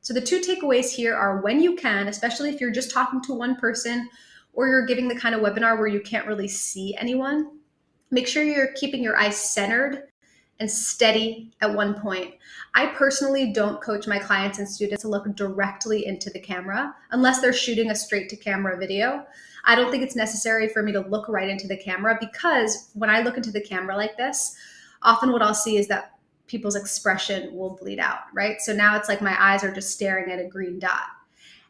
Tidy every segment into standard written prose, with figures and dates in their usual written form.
So the two takeaways here are, when you can, especially if you're just talking to one person or you're giving the kind of webinar where you can't really see anyone, make sure you're keeping your eyes centered and steady at one point. I personally don't coach my clients and students to look directly into the camera unless they're shooting a straight to camera video. I don't think it's necessary for me to look right into the camera, because when I look into the camera like this, often what I'll see is that people's expression will bleed out, right? So now it's like my eyes are just staring at a green dot.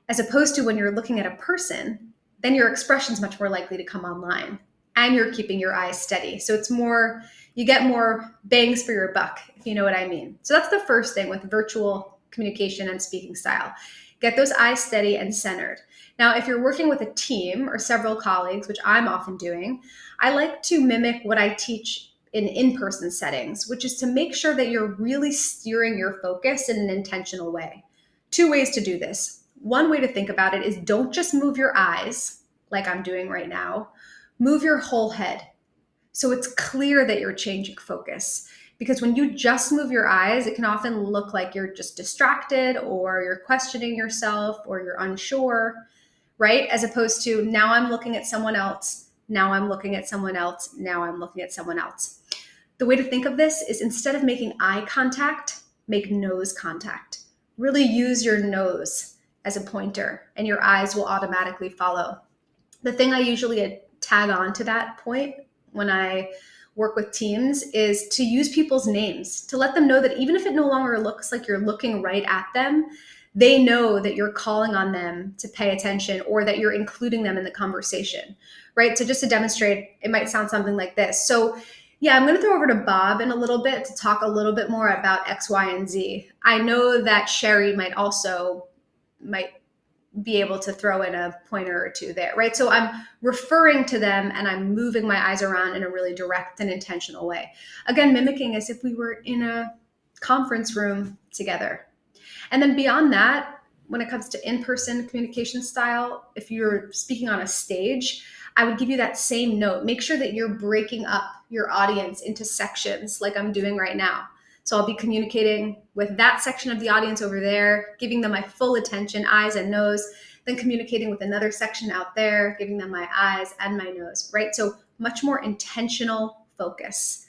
As opposed to when you're looking at a person, then your expression's much more likely to come online and you're keeping your eyes steady. So it's more, you get more bangs for your buck, if you know what I mean. So that's the first thing with virtual communication and speaking style. Get those eyes steady and centered. Now, if you're working with a team or several colleagues, which I'm often doing, I like to mimic what I teach in in-person settings, which is to make sure that you're really steering your focus in an intentional way. Two ways to do this. One way to think about it is, don't just move your eyes like I'm doing right now. Move your whole head. So it's clear that you're changing focus. Because when you just move your eyes, it can often look like you're just distracted, or you're questioning yourself, or you're unsure, right? As opposed to, now I'm looking at someone else, now I'm looking at someone else, now I'm looking at someone else. The way to think of this is, instead of making eye contact, make nose contact. Really use your nose as a pointer, and your eyes will automatically follow. The thing I usually tag on to that point when I work with teams is to use people's names, to let them know that even if it no longer looks like you're looking right at them, they know that you're calling on them to pay attention, or that you're including them in the conversation, right? So just to demonstrate, it might sound something like this. So yeah, I'm going to throw over to Bob in a little bit to talk a little bit more about X, Y, and Z. I know that Sherry might be able to throw in a pointer or two there, right? So I'm referring to them and I'm moving my eyes around in a really direct and intentional way. Again, mimicking as if we were in a conference room together. And then beyond that, when it comes to in-person communication style, if you're speaking on a stage, I would give you that same note. Make sure that you're breaking up your audience into sections like I'm doing right now. So I'll be communicating with that section of the audience over there, giving them my full attention, eyes and nose, then communicating with another section out there, giving them my eyes and my nose, right? So much more intentional focus.